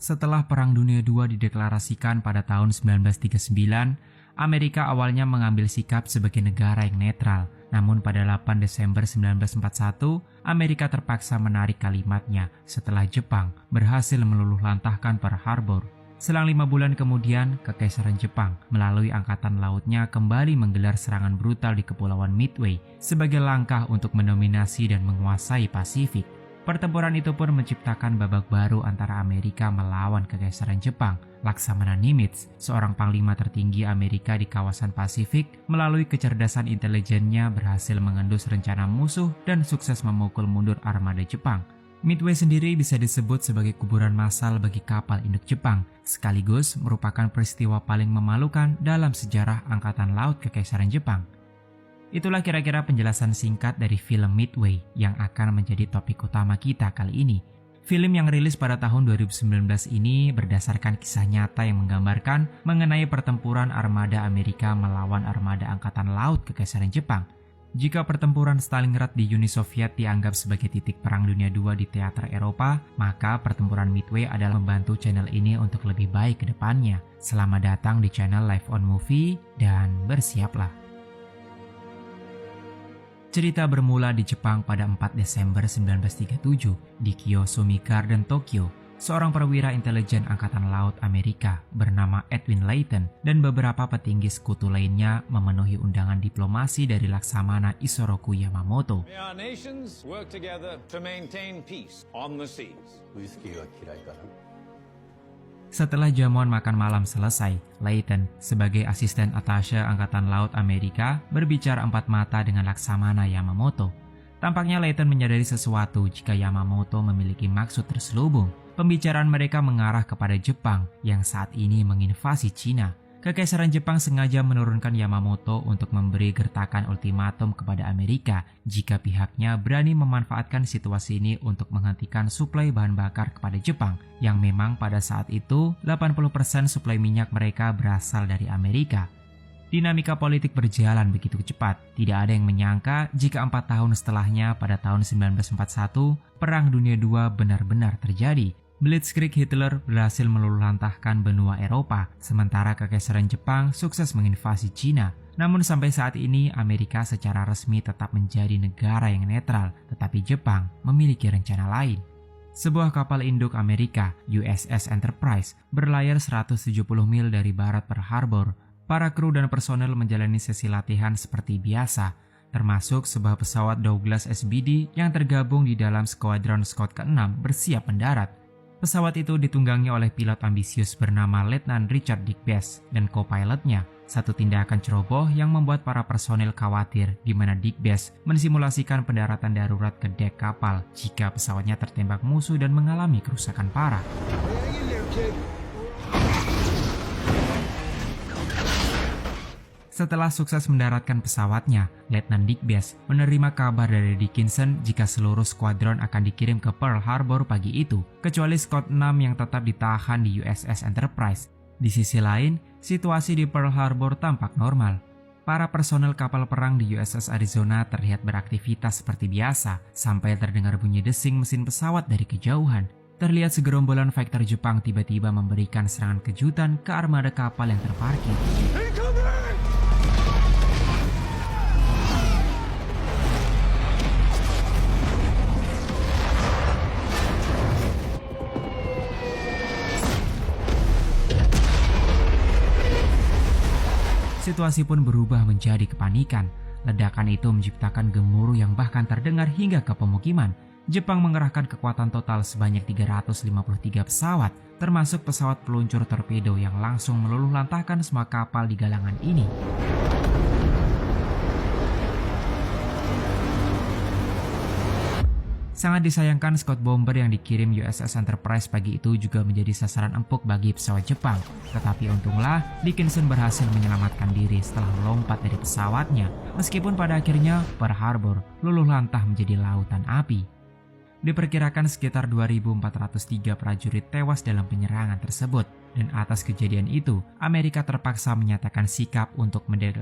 Setelah Perang Dunia II dideklarasikan pada tahun 1939, Amerika awalnya mengambil sikap sebagai negara yang netral. Namun pada 8 Desember 1941, Amerika terpaksa menarik kalimatnya setelah Jepang berhasil meluluhlantahkan Pearl Harbor. Selang 5 bulan kemudian, Kekaisaran Jepang melalui angkatan lautnya kembali menggelar serangan brutal di Kepulauan Midway sebagai langkah untuk mendominasi dan menguasai Pasifik. Pertempuran itu pun menciptakan babak baru antara Amerika melawan Kekaisaran Jepang. Laksamana Nimitz, seorang panglima tertinggi Amerika di kawasan Pasifik, melalui kecerdasan intelijennya berhasil mengendus rencana musuh dan sukses memukul mundur armada Jepang. Midway sendiri bisa disebut sebagai kuburan massal bagi kapal induk Jepang, sekaligus merupakan peristiwa paling memalukan dalam sejarah Angkatan Laut Kekaisaran Jepang. Itulah kira-kira penjelasan singkat dari film Midway yang akan menjadi topik utama kita kali ini. Film yang rilis pada tahun 2019 ini berdasarkan kisah nyata yang menggambarkan mengenai pertempuran armada Amerika melawan armada Angkatan Laut Kekaisaran Jepang. Jika pertempuran Stalingrad di Uni Soviet dianggap sebagai titik Perang Dunia II di teater Eropa, maka pertempuran Midway adalah membantu channel ini untuk lebih baik ke depannya. Selamat datang di channel Live on Movie dan bersiaplah. Cerita bermula di Jepang pada 4 Desember 1937 di Kiyosume Garden, Tokyo. Seorang perwira intelijen Angkatan Laut Amerika bernama Edwin Layton dan beberapa petinggi sekutu lainnya memenuhi undangan diplomasi dari Laksamana Isoroku Yamamoto. May our nations work together to maintain peace on the seas. Setelah jamuan makan malam selesai, Layton sebagai asisten atashe Angkatan Laut Amerika berbicara empat mata dengan Laksamana Yamamoto. Tampaknya Layton menyadari sesuatu jika Yamamoto memiliki maksud terselubung. Pembicaraan mereka mengarah kepada Jepang yang saat ini menginvasi Cina. Kekaisaran Jepang sengaja menurunkan Yamamoto untuk memberi gertakan ultimatum kepada Amerika jika pihaknya berani memanfaatkan situasi ini untuk menghentikan suplai bahan bakar kepada Jepang, yang memang pada saat itu 80% suplai minyak mereka berasal dari Amerika. Dinamika politik berjalan begitu cepat, tidak ada yang menyangka jika 4 tahun setelahnya pada tahun 1941, Perang Dunia II benar-benar terjadi. Blitzkrieg Hitler berhasil meluluhlantahkan benua Eropa, sementara Kekaisaran Jepang sukses menginvasi Cina. Namun sampai saat ini Amerika secara resmi tetap menjadi negara yang netral, tetapi Jepang memiliki rencana lain. Sebuah kapal induk Amerika, USS Enterprise, berlayar 170 mil dari barat Pearl Harbor. Para kru dan personel menjalani sesi latihan seperti biasa, termasuk sebuah pesawat Douglas SBD yang tergabung di dalam skuadron Scott ke-6 bersiap mendarat. Pesawat itu ditunggangi oleh pilot ambisius bernama Letnan Richard Digbess dan co-pilotnya, satu tindakan ceroboh yang membuat para personel khawatir di mana Digbess mensimulasikan pendaratan darurat ke dek kapal jika pesawatnya tertembak musuh dan mengalami kerusakan parah. Setelah sukses mendaratkan pesawatnya, Letnan Digbess menerima kabar dari Dickinson jika seluruh skuadron akan dikirim ke Pearl Harbor pagi itu, kecuali Scott 6 yang tetap ditahan di USS Enterprise. Di sisi lain, situasi di Pearl Harbor tampak normal. Para personel kapal perang di USS Arizona terlihat beraktivitas seperti biasa, sampai terdengar bunyi desing mesin pesawat dari kejauhan. Terlihat segerombolan fighter Jepang tiba-tiba memberikan serangan kejutan ke armada kapal yang terparkir. Situasi pun berubah menjadi kepanikan. Ledakan itu menciptakan gemuruh yang bahkan terdengar hingga ke pemukiman. Jepang mengerahkan kekuatan total sebanyak 353 pesawat, termasuk pesawat peluncur torpedo yang langsung meluluhlantahkan semua kapal di galangan ini. Sangat disayangkan Scott Bomber yang dikirim USS Enterprise pagi itu juga menjadi sasaran empuk bagi pesawat Jepang. Tetapi untunglah Dickinson berhasil menyelamatkan diri setelah melompat dari pesawatnya, meskipun pada akhirnya Pearl Harbor luluh lantah menjadi lautan api. Diperkirakan sekitar 2.403 prajurit tewas dalam penyerangan tersebut, dan atas kejadian itu Amerika terpaksa menyatakan sikap untuk mendeklarasikan